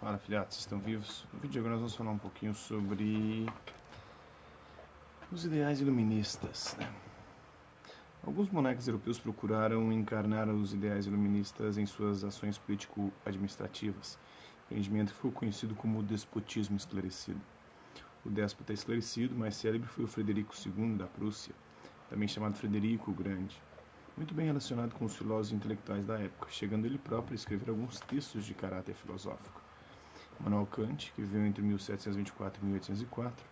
Fala, filhotes, estão vivos? No vídeo de agora nós vamos falar um pouquinho sobre os ideais iluministas, né? Alguns monarcas europeus procuraram encarnar os ideais iluministas em suas ações político-administrativas, empreendimento que foi conhecido como o despotismo esclarecido. O déspota esclarecido mais célebre foi o Frederico II da Prússia, também chamado Frederico o Grande, muito bem relacionado com os filósofos intelectuais da época, chegando ele próprio a escrever alguns textos de caráter filosófico. Immanuel Kant, que viveu entre 1724 e 1804,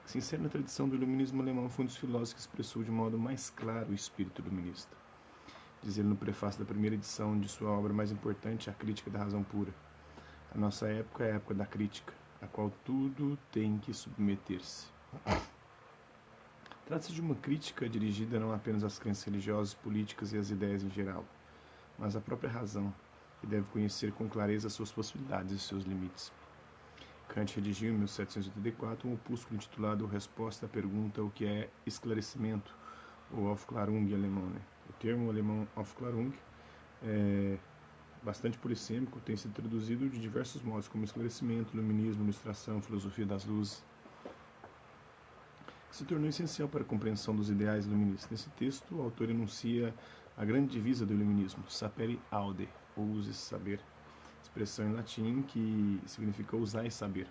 que se insere na tradição do iluminismo alemão, foi um dos filósofos que expressou de modo mais claro o espírito iluminista. Diz ele no prefácio da primeira edição de sua obra mais importante, A Crítica da Razão Pura: a nossa época é a época da crítica, a qual tudo tem que submeter-se. Trata-se de uma crítica dirigida não apenas às crenças religiosas, políticas e às ideias em geral, mas à própria razão, que deve conhecer com clareza suas possibilidades e seus limites. Kant redigiu em 1784 um opúsculo intitulado Resposta à pergunta o que é esclarecimento, ou Aufklärung alemão. O termo alemão Aufklärung é bastante polissêmico, tem sido traduzido de diversos modos, como esclarecimento, iluminismo, ilustração, filosofia das luzes, que se tornou essencial para a compreensão dos ideais iluministas. Nesse texto, o autor enuncia a grande divisa do iluminismo, sapere aude, ou use saber, expressão em latim que significa usar e saber,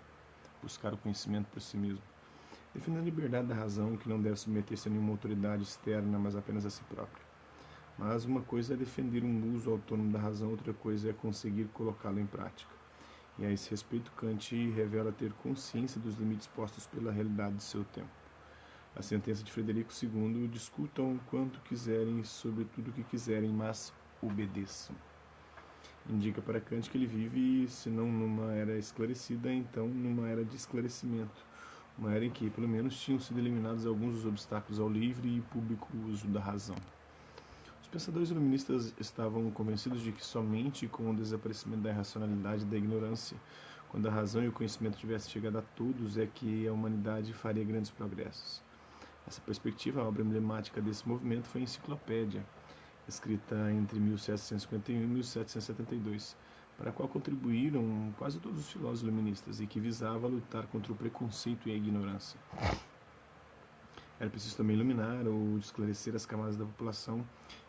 buscar o conhecimento por si mesmo, defendendo a liberdade da razão, que não deve submeter-se a nenhuma autoridade externa, mas apenas a si própria. Mas uma coisa é defender um uso autônomo da razão, outra coisa é conseguir colocá-lo em prática. E a esse respeito, Kant revela ter consciência dos limites postos pela realidade de seu tempo. A sentença de Frederico II: discutam quanto quiserem sobre tudo o que quiserem, mas obedeçam, indica para Kant que ele vive, se não numa era esclarecida, então numa era de esclarecimento, uma era em que, pelo menos, tinham sido eliminados alguns dos obstáculos ao livre e público uso da razão. Os pensadores iluministas estavam convencidos de que somente com o desaparecimento da irracionalidade e da ignorância, quando a razão e o conhecimento tivessem chegado a todos, é que a humanidade faria grandes progressos. Essa perspectiva, a obra emblemática desse movimento, foi a Enciclopédia, escrita entre 1751 e 1772, para a qual contribuíram quase todos os filósofos iluministas e que visava lutar contra o preconceito e a ignorância. Era preciso também iluminar ou esclarecer as camadas da população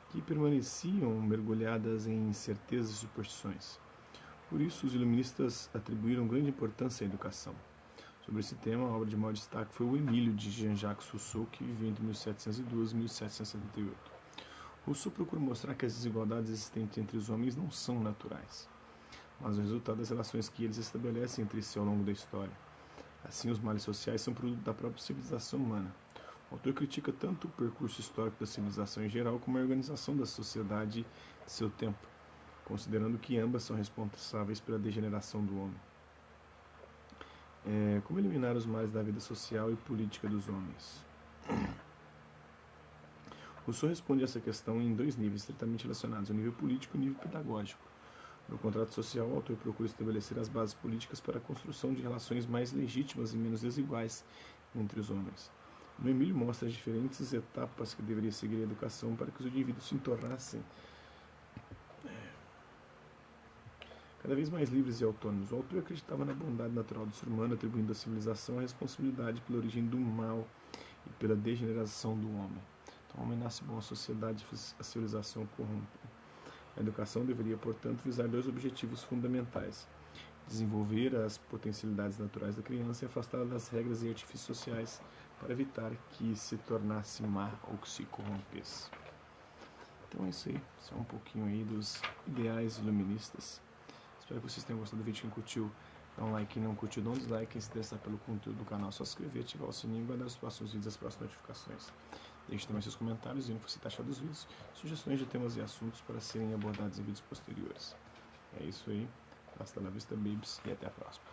que permaneciam mergulhadas em incertezas e superstições. Por isso, os iluministas atribuíram grande importância à educação. Sobre esse tema, a obra de maior destaque foi o Emílio, de Jean-Jacques Rousseau, que viveu entre 1712 e 1778. Rousseau procura mostrar que as desigualdades existentes entre os homens não são naturais, mas o resultado das relações que eles estabelecem entre si ao longo da história. Assim, os males sociais são produto da própria civilização humana. O autor critica tanto o percurso histórico da civilização em geral como a organização da sociedade de seu tempo, considerando que ambas são responsáveis pela degeneração do homem. Como eliminar os males da vida social e política dos homens? Rousseau responde a essa questão em dois níveis estritamente relacionados, o nível político e o nível pedagógico. No contrato social, o autor procura estabelecer as bases políticas para a construção de relações mais legítimas e menos desiguais entre os homens. No Emílio, mostra as diferentes etapas que deveria seguir a educação para que os indivíduos se tornassem cada vez mais livres e autônomos. O autor acreditava na bondade natural do ser humano, atribuindo à civilização a responsabilidade pela origem do mal e pela degeneração do homem. Então, o homem nasce bom, a sociedade, a civilização corrompe. A educação deveria, portanto, visar dois objetivos fundamentais: desenvolver as potencialidades naturais da criança e afastá-la das regras e artifícios sociais para evitar que se tornasse má ou que se corrompesse. Então é isso aí, isso é um pouquinho aí dos ideais iluministas. Espero que vocês tenham gostado do vídeo. Quem curtiu, dá um like. Quem não curtiu, dá um dislike. Quem se interessar pelo conteúdo do canal, é só se inscrever, ativar o sininho e guardar os próximos vídeos, as próximas notificações. Deixe também seus comentários e o que você está achando dos vídeos, sugestões de temas e assuntos para serem abordados em vídeos posteriores. É isso aí, hasta la vista, babies, e até a próxima.